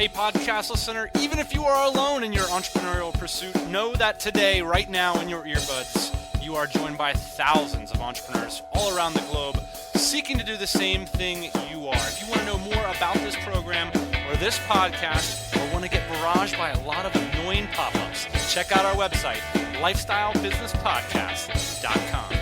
Hey, podcast listener, even if you are alone in your entrepreneurial pursuit, know that today, right now in your earbuds, you are joined by thousands of entrepreneurs all around the globe seeking to do the same thing you are. If you want to know more about this program or this podcast, or want to get barraged by a lot of annoying pop-ups, check out our website, lifestylebusinesspodcast.com.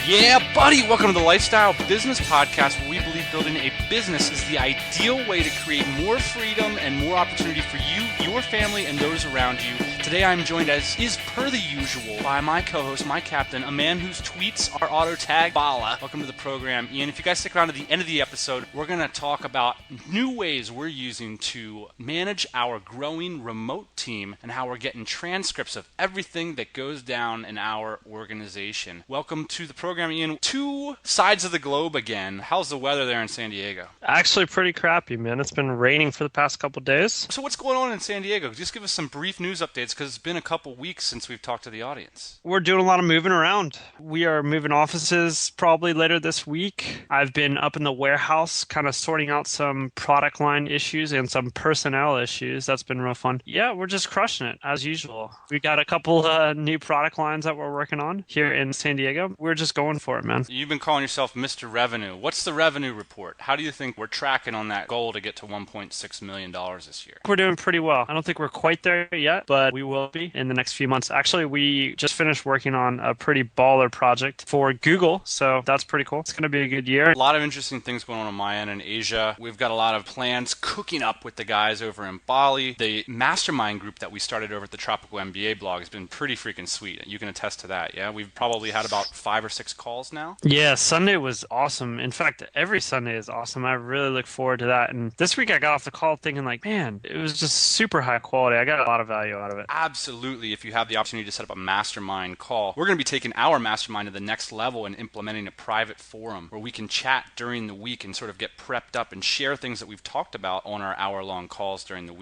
Yeah, buddy! Welcome to the Lifestyle Business Podcast, where we believe building a business is the ideal way to create more freedom and more opportunity for you, your family, and those around you. Today I'm joined, as is per the usual, by my co-host, my captain, a man whose tweets are auto-tagged Bala. Welcome to the program, Ian. If you guys stick around to the end of the episode, we're going to talk about new ways we're using to manage our growing remote team and how we're getting transcripts of everything that goes down in our organization. Welcome to the program, Ian. Two sides of the globe again. How's the weather there in San Diego? Actually pretty crappy, man. It's been raining for the past couple days. So what's going on in San Diego? Just give us some brief news updates, because it's been a couple weeks since we've talked to the audience. We're doing a lot of moving around. We are moving offices probably later this week. I've been up in the warehouse kind of sorting out some product line issues and some personnel issues. That's been real fun. Yeah, we're just crushing it as usual. We got a couple new product lines that we're working on here in San Diego. We're just going for it, man. You've been calling yourself Mr. Revenue. What's the revenue report? How do you think we're tracking on that goal to get to $1.6 million this year? We're doing pretty well. I don't think we're quite there yet, but we will be in the next few months. Actually, we just finished working on a pretty baller project for Google, so that's pretty cool. It's going to be a good year. A lot of interesting things going on my end in Asia. We've got a lot of plans cooking up with the guys over in Bali. The mastermind group that we started over at the Tropical MBA blog has been pretty freaking sweet. You can attest to that, yeah? We've probably had about 5 or 6 calls now. Yeah, Sunday was awesome. In fact, every Sunday is awesome. I really look forward to that. And this week I got off the call thinking like, man, it was just super high quality. I got a lot of value out of it. Absolutely. If you have the opportunity to set up a mastermind call, we're going to be taking our mastermind to the next level and implementing a private forum where we can chat during the week and sort of get prepped up and share things that we've talked about on our hour-long calls during the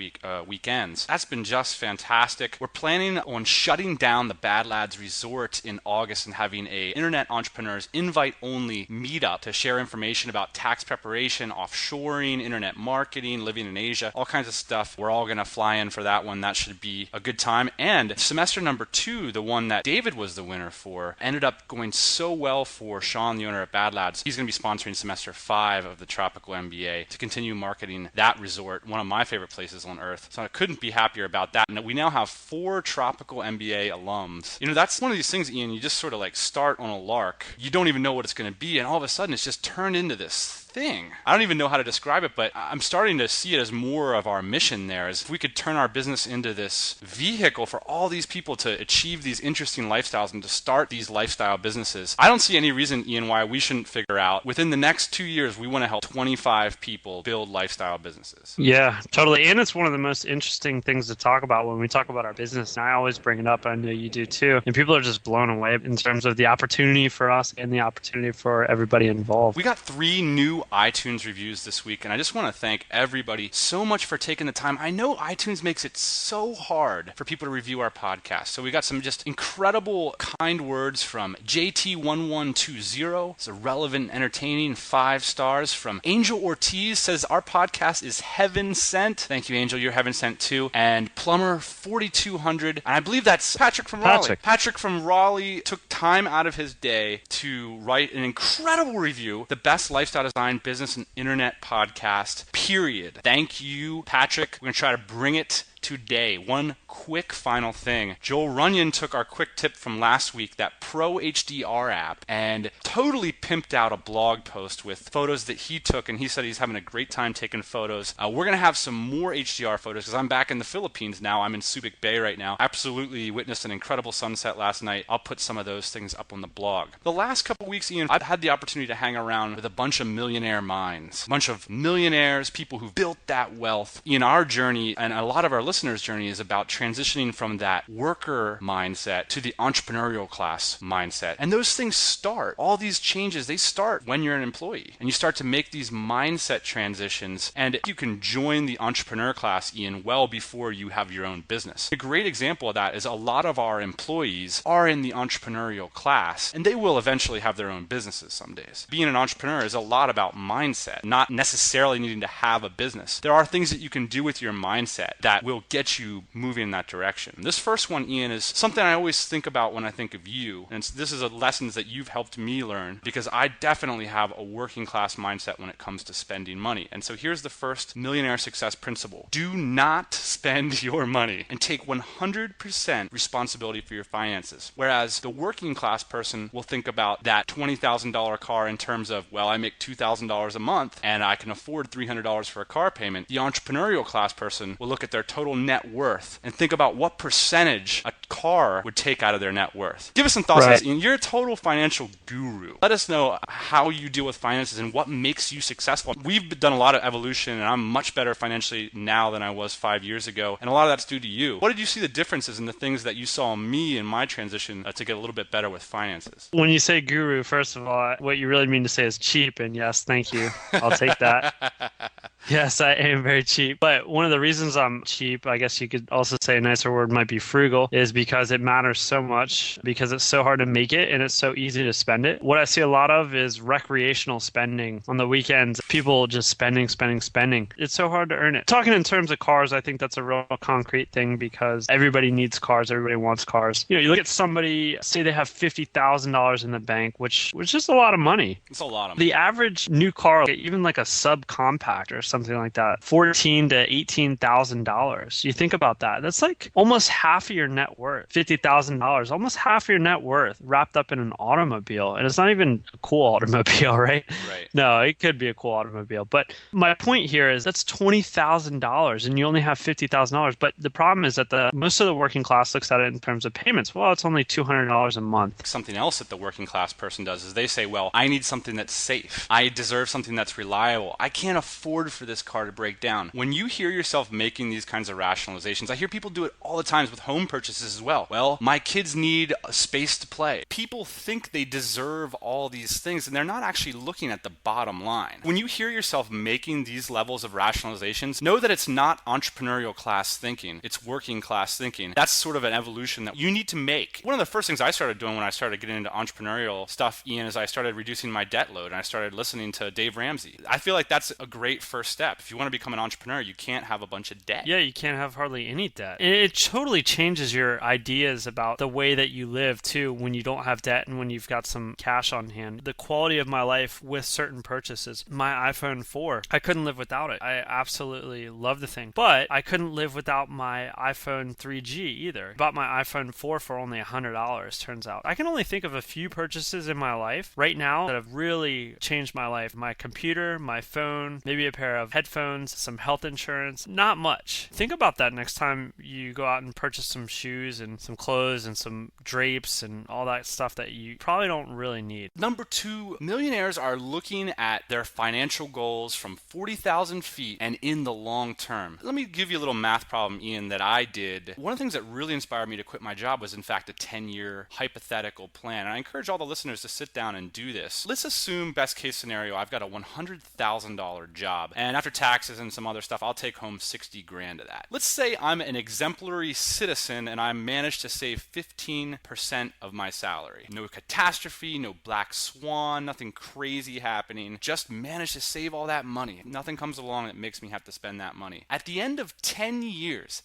weekends. That's been just fantastic. We're planning on shutting down the Bad Lads Resort in August and having a internet entrepreneurs invite-only meetup to share information about tax preparation, offshoring, internet marketing, living in Asia, all kinds of stuff. We're all going to fly in for that one. That should be a good time. And semester number 2, the one that David was the winner for, ended up going so well for Sean, the owner at Bad Lads. He's going to be sponsoring semester 5 of the Tropical MBA to continue marketing that resort, one of my favorite places on earth. So I couldn't be happier about that. And we now have 4 Tropical MBA alums. You know, that's one of these things, Ian, you just sort of like start on a lark. You don't even know what it's going to be, and all of a sudden it's just turned into this thing. I don't even know how to describe it, but I'm starting to see it as more of our mission there, as if we could turn our business into this vehicle for all these people to achieve these interesting lifestyles and to start these lifestyle businesses. I don't see any reason, Ian, why we shouldn't figure out within the next 2 years we want to help 25 people build lifestyle businesses. Yeah, totally. And it's one of the most interesting things to talk about when we talk about our business. And I always bring it up. I know you do too. And people are just blown away in terms of the opportunity for us and the opportunity for everybody involved. We got 3 new iTunes reviews this week, and I just want to thank everybody so much for taking the time. I know iTunes makes it so hard for people to review our podcast, so we got some just incredible kind words from JT1120. It's a relevant, entertaining 5 stars. From Angel Ortiz, says our podcast is heaven sent. Thank you, Angel. You're heaven sent too. And Plumber 4200, and I believe that's Patrick from Raleigh. Patrick from Raleigh took time out of his day to write an incredible review, the best lifestyle design, business, and internet podcast, period. Thank you, Patrick. We're going to try to bring it today. One quick final thing. Joel Runyon took our quick tip from last week, that Pro HDR app, and totally pimped out a blog post with photos that he took, and he said he's having a great time taking photos. We're going to have some more HDR photos because I'm back in the Philippines now. I'm in Subic Bay right now. Absolutely witnessed an incredible sunset last night. I'll put some of those things up on the blog. The last couple weeks, Ian, I've had the opportunity to hang around with a bunch of millionaire minds, a bunch of millionaires, people who've built that wealth. In our journey, and a lot of our listeners' journey, is about transitioning from that worker mindset to the entrepreneurial class mindset. And those things start, all these changes, they start when you're an employee. And you start to make these mindset transitions. And you can join the entrepreneur class, Ian, well before you have your own business. A great example of that is a lot of our employees are in the entrepreneurial class, and they will eventually have their own businesses some days. Being an entrepreneur is a lot about mindset, not necessarily needing to have a business. There are things that you can do with your mindset that will get you moving in that direction. This first one, Ian, is something I always think about when I think of you. And this is a lessons that you've helped me learn, because I definitely have a working class mindset when it comes to spending money. And so here's the first millionaire success principle. Do not spend your money, and take 100% responsibility for your finances. Whereas the working class person will think about that $20,000 car in terms of, well, I make $2,000 a month and I can afford $300 for a car payment. The entrepreneurial class person will look at their total net worth and think about what percentage a car would take out of their net worth. Give us some thoughts on this, Ian. You're a total financial guru. Let us know how you deal with finances and what makes you successful. We've done a lot of evolution, and I'm much better financially now than I was 5 years ago, and a lot of that's due to you. What did you see the differences in the things that you saw in me in my transition to get a little bit better with finances? When you say guru, first of all, what you really mean to say is cheap, and yes, thank you. I'll take that. Yes, I am very cheap. But one of the reasons I'm cheap, I guess you could also say a nicer word might be frugal, is because it matters so much, because it's so hard to make it and it's so easy to spend it. What I see a lot of is recreational spending on the weekends. People just spending. It's so hard to earn it. Talking in terms of cars, I think that's a real concrete thing, because everybody needs cars. Everybody wants cars. You look at somebody, say they have $50,000 in the bank, which is a lot of money. It's a lot of money. The average new car, even like a subcompact or something like that, $14,000 to $18,000. You think about that. That's like almost half of your net worth. $50,000, almost half of your net worth wrapped up in an automobile. And it's not even a cool automobile, right? Right. No, it could be a cool automobile. But my point here is that's $20,000 and you only have $50,000. But the problem is that most of the working class looks at it in terms of payments. Well, it's only $200 a month. Something else that the working class person does is they say, well, I need something that's safe. I deserve something that's reliable. I can't afford for this car to break down. When you hear yourself making these kinds of rationalizations, I hear people do it all the times with home purchases as well. Well, my kids need a space to play. People think they deserve all these things, and they're not actually looking at the bottom line. When you hear yourself making these levels of rationalizations, know that it's not entrepreneurial class thinking. It's working class thinking. That's sort of an evolution that you need to make. One of the first things I started doing when I started getting into entrepreneurial stuff, Ian, is I started reducing my debt load, and I started listening to Dave Ramsey. I feel like that's a great first step. If you want to become an entrepreneur, you can't have a bunch of debt. Yeah, you can't have hardly any debt. It totally changes your ideas about the way that you live too when you don't have debt and when you've got some cash on hand. The quality of my life with certain purchases. My iPhone 4, I couldn't live without it. I absolutely love the thing. But I couldn't live without my iPhone 3G either. I bought my iPhone 4 for only $100, turns out. I can only think of a few purchases in my life right now that have really changed my life. My computer, my phone, maybe a pair of headphones, some health insurance. Not much. Think about that next time you go out and purchase some shoes and some clothes and some drapes and all that stuff that you probably don't really need. Number 2, millionaires are looking at their financial goals from 40,000 feet and in the long term. Let me give you a little math problem, Ian, that I did. One of the things that really inspired me to quit my job was, in fact, a 10-year hypothetical plan. And I encourage all the listeners to sit down and do this. Let's assume, best case scenario, I've got a $100,000 job. And after taxes and some other stuff, I'll take home 60 grand of that. Let's say I'm an exemplary citizen and I managed to save 15% of my salary. No catastrophe, no black swan, nothing crazy happening. Just managed to save all that money. Nothing comes along that makes me have to spend that money. At the end of 10 years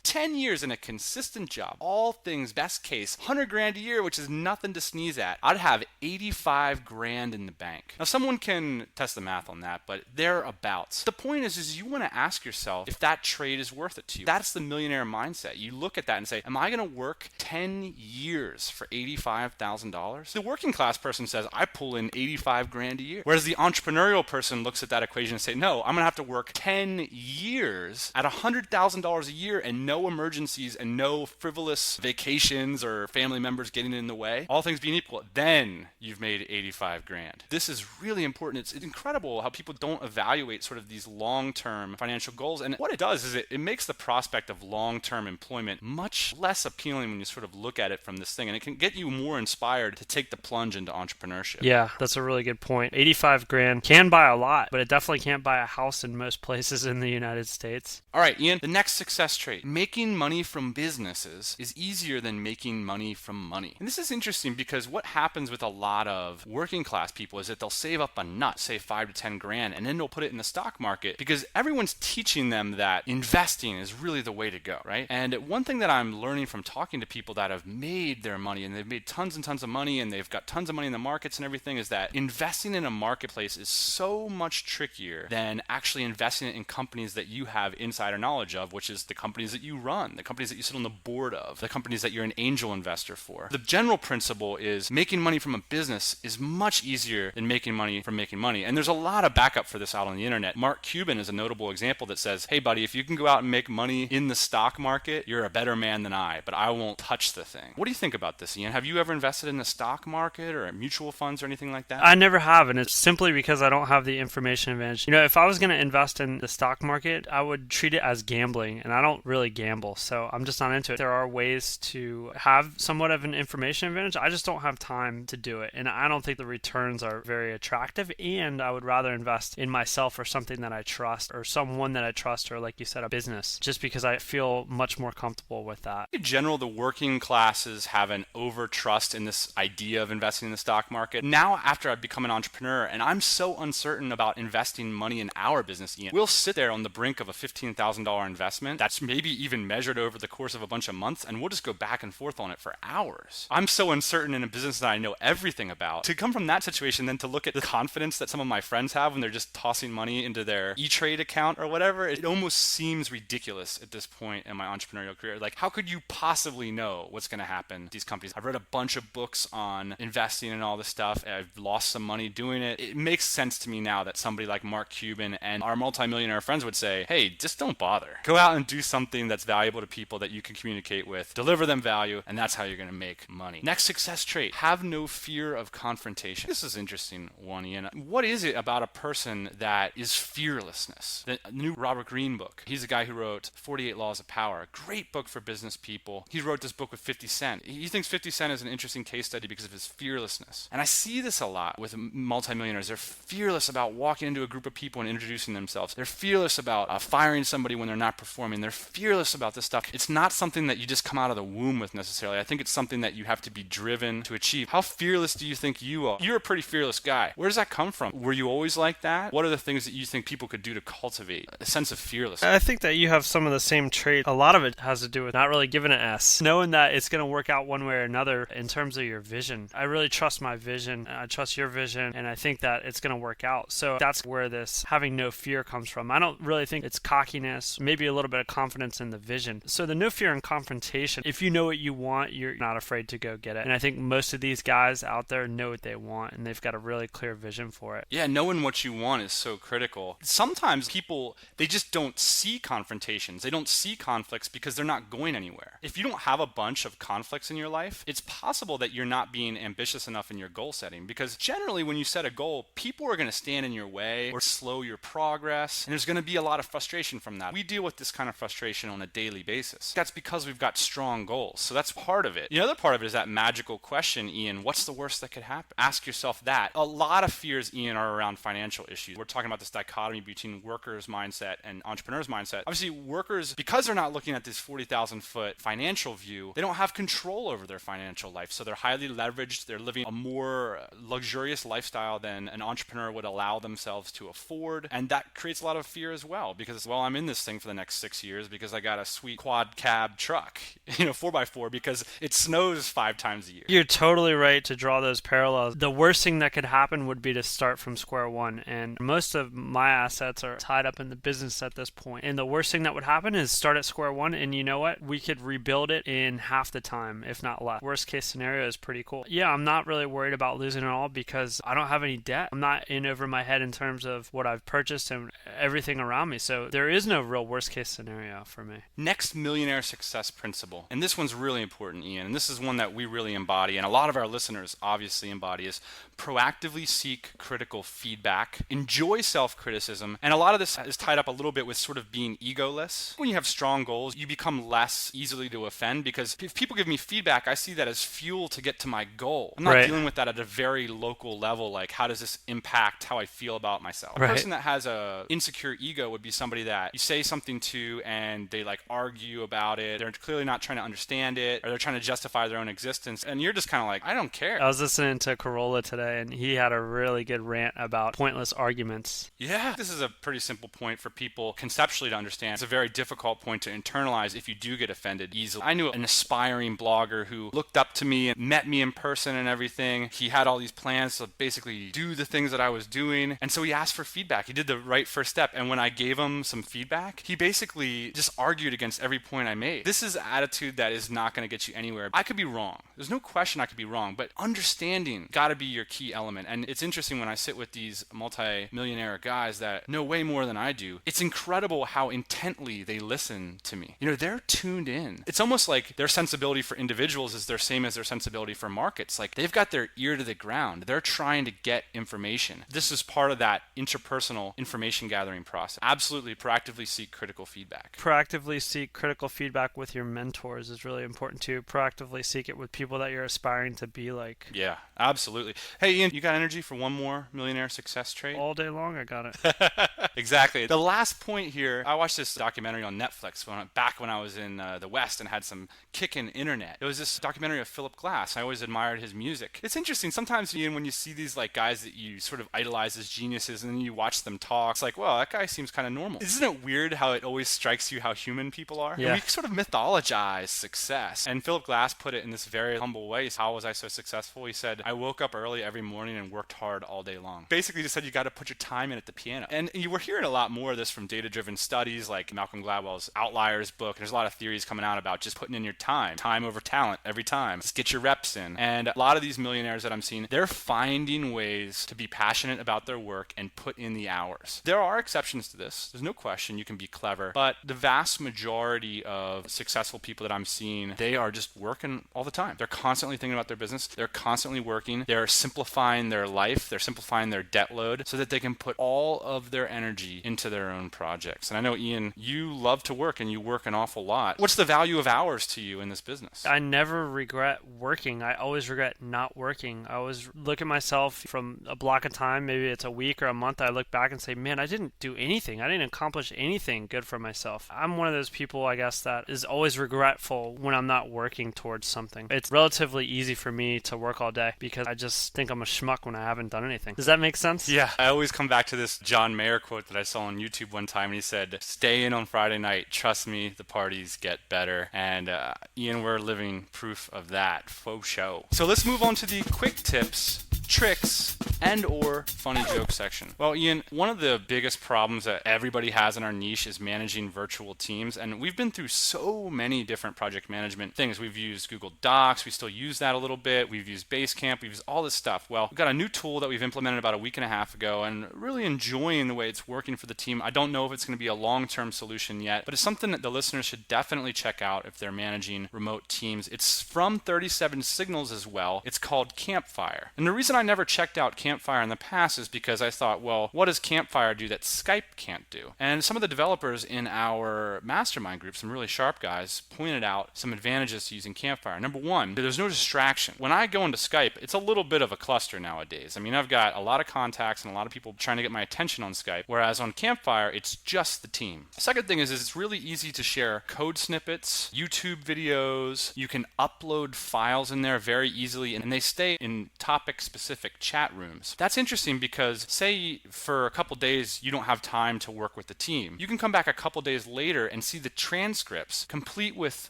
in a consistent job, all things best case, 100 grand a year, which is nothing to sneeze at, I'd have 85 grand in the bank. Now, someone can test the math on that, but thereabouts. The point is you want to ask yourself if that trade is worth it to you. That's the millionaire mindset. You look at that and say, am I going to work 10 years for $85,000? The working class person says, I pull in 85 grand a year. Whereas the entrepreneurial person looks at that equation and say, no, I'm going to have to work 10 years at $100,000 a year and no emergencies and no frivolous vacations or family members getting in the way. All things being equal, then you've made 85 grand. This is really important. It's incredible how people don't evaluate sort of these long-term financial goals. And what it does is it makes the prospect of long-term employment much less appealing when you sort of look at it from this thing. And it can get you more inspired to take the plunge into entrepreneurship. Yeah, that's a really good point. 85 grand can buy a lot, but it definitely can't buy a house in most places in the United States. All right, Ian, the next success trait. Making money from businesses is easier than making money from money. And this is interesting because what happens with a lot of working class people is that they'll save up a nut, say 5 to 10 grand, and then they'll put it in the stock market because everyone's teaching them that investing is really the way to go, right? And one thing that I'm learning from talking to people that have made their money and they've made tons and tons of money and they've got tons of money in the markets and everything is that investing in a marketplace is so much trickier than actually investing it in companies that you have insider knowledge of, which is the companies that you run, the companies that you sit on the board of, the companies that you're an angel investor for. The general principle is making money from a business is much easier than making money from making money. And there's a lot of backup for this out on the internet. Mark Cuban is a notable example that says, hey buddy, if you can go out and make money in the stock market, you're a better man than I, but I won't touch the thing. What do you think about this, Ian? Have you ever invested in the stock market or mutual funds or anything like that? I never have, and it's simply because I don't have the information advantage. If I was going to invest in the stock market, I would treat it as gambling, and I don't really gamble, so I'm just not into it. There are ways to have somewhat of an information advantage. I just don't have time to do it, and I don't think the returns are very attractive, and I would rather invest in myself or something that I trust, or someone that I trust, or like you said, a business, just because I feel much more comfortable with that. In general, the working classes have an over-trust in this idea of investing in the stock market. Now, after I've become an entrepreneur, and I'm so uncertain about investing money in our business, Ian, we'll sit there on the brink of a $15,000 investment that's maybe even measured over the course of a bunch of months, and we'll just go back and forth on it for hours. I'm so uncertain in a business that I know everything about. To come from that situation, then to look at the confidence that some of my friends have when they're just tossing money into their E-Trade account or whatever, it almost seems ridiculous at this point in my entrepreneurial career. Like, how could you possibly know what's going to happen with these companies? I've read a bunch of books on investing and all this stuff. I've lost some money doing it. It makes sense to me now that somebody like Mark Cuban and our multimillionaire friends would say, hey, just don't bother. Go out and do something that's valuable to people that you can communicate with, deliver them value, and that's how you're going to make money. Next success trait, have no fear of confrontation. This is an interesting one, Ian. What is it about a person that is fearlessness? The new Robert Greene book. He's the guy who wrote 48 Laws of Power. Great book for business people. He wrote this book with 50 Cent. He thinks 50 Cent is an interesting case study because of his fearlessness. And I see this a lot with multimillionaires. They're fearless about walking into a group of people and introducing themselves. They're fearless about firing somebody when they're not performing. They're fearless about this stuff. It's not something that you just come out of the womb with necessarily. I think it's something that you have to be driven to achieve. How fearless do you think you are? You're a pretty fearless guy. Where does that come from? Were you always like that? What are the things that you think people could do to cultivate a sense of fearlessness? I think that you have some of the same traits. A lot of it has to do with not really giving an S. Knowing that it's going to work out one way or another in terms of your vision. I really trust my vision. I trust your vision, and I think that it's going to work out. So that's where this having no fear comes from. I don't really think it's cockiness, maybe a little bit of confidence in the vision. So the no fear and confrontation, if you know what you want, you're not afraid to go get it. And I think most of these guys out there know what they want, and they've got a really clear vision for it. Yeah, knowing what you want is so critical. Sometimes people, they just don't see confrontations. They don't see conflicts because they're not going anywhere. If you don't have a bunch of conflicts in your life, it's possible that you're not being ambitious enough in your goal setting, because generally when you set a goal, people are going to stand in your way or slow your progress, and there's going to be a lot of frustration from that. We deal with this kind of frustration on a daily basis. That's because we've got strong goals. So that's part of it. The other part of it is that magical question, Ian, what's the worst that could happen? Ask yourself that. A lot of fears, Ian, are around financial issues. We're talking about this dichotomy between workers' mindset and entrepreneurs' mindset. Obviously, workers, because they're not looking at this 40,000 foot financial view, they don't have control over their financial life. So they're highly leveraged. They're living a more luxurious lifestyle than an entrepreneur would allow themselves to afford. And that creates a lot of fear as well, because, well, I'm in this thing for the next 6 years because I got a sweet quad cab truck, 4x4, because it snows 5 times a year. You're totally right to draw those parallels. The worst thing that could happen would be to start from square one. And most of my assets are tied up in the business at this point. And the worst thing that would happen is start at square one. And you know what? We could rebuild it in half the time, if not less. Worst case scenario is pretty cool. Yeah, I'm not really worried about losing it all because I don't have any debt. I'm not in over my head in terms of what I've purchased and everything around me. So there is no real worst case scenario for me. Next millionaire success principle. And this one's really important, Ian. And this is one that we really embody, and a lot of our listeners obviously embody, is proactively seek critical feedback, enjoy self-criticism, perfectionism. And a lot of this is tied up a little bit with sort of being egoless. When you have strong goals, you become less easily to offend, because if people give me feedback, I see that as fuel to get to my goal. I'm not dealing with that at a very local level, like how does this impact how I feel about myself. A person that has a insecure ego would be somebody that you say something to and they like argue about it. They're clearly not trying to understand it, or they're trying to justify their own existence, and you're just kind of like, I don't care. I was listening to Corolla today, and he had a really good rant about pointless arguments. Yeah, this is a pretty simple point for people conceptually to understand. It's a very difficult point to internalize if you do get offended easily. I knew an aspiring blogger who looked up to me and met me in person and everything. He had all these plans to basically do the things that I was doing, and so he asked for feedback. He did the right first step, and when I gave him some feedback, he basically just argued against every point I made. This is an attitude that is not going to get you anywhere. I could be wrong. There's no question I could be wrong, but understanding got to be your key element. And it's interesting when I sit with these multi-millionaire guys that know way more than I do. It's incredible how intently they listen to me. You know, they're tuned in. It's almost like their sensibility for individuals is the same as their sensibility for markets. Like they've got their ear to the ground. They're trying to get information. This is part of that interpersonal information gathering process. Absolutely proactively seek critical feedback. Proactively seek critical feedback with your mentors is really important too. Proactively seek it with people that you're aspiring to be like. Yeah, absolutely. Hey, Ian, you got energy for one more millionaire success trait? All day long, I got it. Exactly. The last point here, I watched this documentary on Netflix back when I was in the West and had some kickin' internet. It was this documentary of Philip Glass. I always admired his music. It's interesting. Sometimes, Ian, when you see these like guys that you sort of idolize as geniuses and then you watch them talk, it's like, well, that guy seems kind of normal. Isn't it weird how it always strikes you how human people are? Yeah. And we sort of mythologize success. And Philip Glass put it in this very humble way. How was I so successful? He said, I woke up early every morning and worked hard all day long. Basically just said you got to put your time in at the piano. And you were hearing a lot more of this from data-driven studies like Malcolm Gladwell's Outliers book. There's a lot of theories coming out about just putting in your time over talent every time. Just get your reps in. And a lot of these millionaires that I'm seeing, they're finding ways to be passionate about their work and put in the hours. There are exceptions to this. There's no question you can be clever, but the vast majority of successful people that I'm seeing, they are just working all the time. They're constantly thinking about their business. They're constantly working. They're simplifying their life. They're simplifying their debt load so that they can put all of their energy into their own projects. And I know, Ian, you love to work and you work an awful lot. What's the value of hours to you in this business? I never regret working. I always regret not working. I always look at myself from a block of time, maybe it's a week or a month, I look back and say, man, I didn't do anything. I didn't accomplish anything good for myself. I'm one of those people, I guess, that is always regretful when I'm not working towards something. It's relatively easy for me to work all day because I just think I'm a schmuck when I haven't done anything. Does that make sense? Yeah. I always come back to this John Mayer quote that I saw on YouTube one time, and he said, stay in on Friday night. Trust me, the parties get better. And Ian, we're living proof of that. Faux show. So let's move on to the quick tips, tricks, and or funny joke section. Well, Ian, one of the biggest problems that everybody has in our niche is managing virtual teams, and we've been through so many different project management things. We've used Google Docs, we still use that a little bit, we've used Basecamp, we've used all this stuff. Well, we've got a new tool that we've implemented about a week and a half ago and really enjoying the way it's working for the team. I don't know if it's going to be a long-term solution yet, but it's something that the listeners should definitely check out if they're managing remote teams. It's from 37 Signals as well. It's called Campfire. And the reason I never checked out Campfire in the past is because I thought, well, what does Campfire do that Skype can't do? And some of the developers in our mastermind group, some really sharp guys, pointed out some advantages to using Campfire. Number one, there's no distraction. When I go into Skype, it's a little bit of a cluster nowadays. I mean, I've got a lot of contacts and a lot of people trying to get my attention on Skype, whereas on Campfire, it's just the team. Second thing is it's really easy to share code snippets, YouTube videos. You can upload files in there very easily, and they stay in topic-specific chat rooms. That's interesting because say for a couple days you don't have time to work with the team. You can come back a couple days later and see the transcripts complete with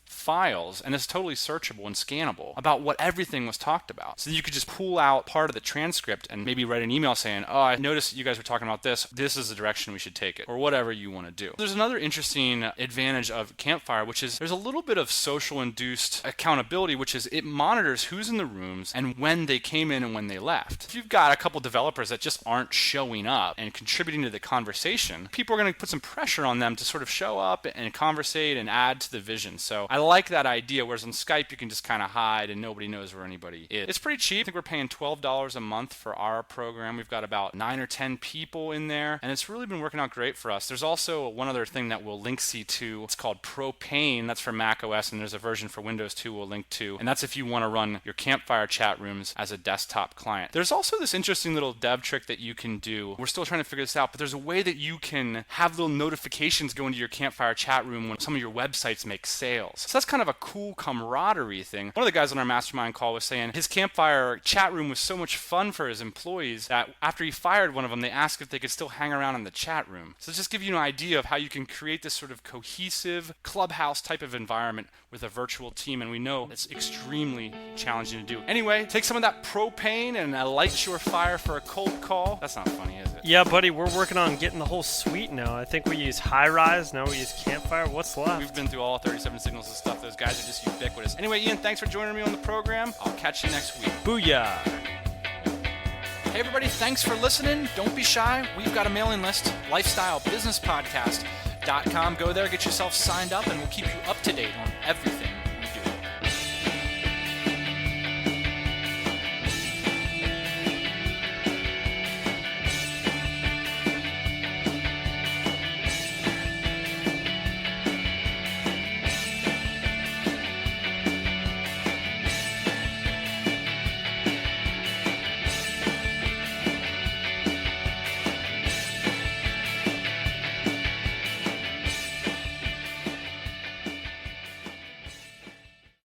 files, and it's totally searchable and scannable about what everything was talked about. So you could just pull out part of the transcript and maybe write an email saying, oh, I noticed you guys were talking about this. This is the direction we should take it, or whatever you want to do. There's another interesting advantage of Campfire, which is there's a little bit of social induced accountability, which is it monitors who's in the rooms and when they came in and when they left. If you've got a a couple developers that just aren't showing up and contributing to the conversation, people are going to put some pressure on them to sort of show up and conversate and add to the vision. So I like that idea, whereas on Skype you can just kind of hide and nobody knows where anybody is. It's pretty cheap. I think we're paying $12 a month for our program. We've got about 9 or 10 people in there, and it's really been working out great for us. There's also one other thing that we'll link to. It's called Propane. That's for Mac OS, and there's a version for Windows 2 we'll link to, and that's if you want to run your Campfire chat rooms as a desktop client. There's also this interesting little dev trick that you can do. We're still trying to figure this out, but there's a way that you can have little notifications go into your Campfire chat room when some of your websites make sales. So that's kind of a cool camaraderie thing. One of the guys on our mastermind call was saying his Campfire chat room was so much fun for his employees that after he fired one of them, they asked if they could still hang around in the chat room. So just give you an idea of how you can create this sort of cohesive clubhouse type of environment with a virtual team, and we know it's extremely challenging to do. Anyway, take some of that propane and light your fire for a cold call. That's not funny, is it? Yeah, buddy, we're working on getting the whole suite now. I think we use High-Rise, now we use Campfire. What's left? We've been through all 37 signals and stuff. Those guys are just ubiquitous. Anyway, Ian, thanks for joining me on the program. I'll catch you next week. Booyah! Hey everybody, thanks for listening. Don't be shy. We've got a mailing list, lifestylebusinesspodcast.com. Go there, get yourself signed up, and we'll keep you up to date on everything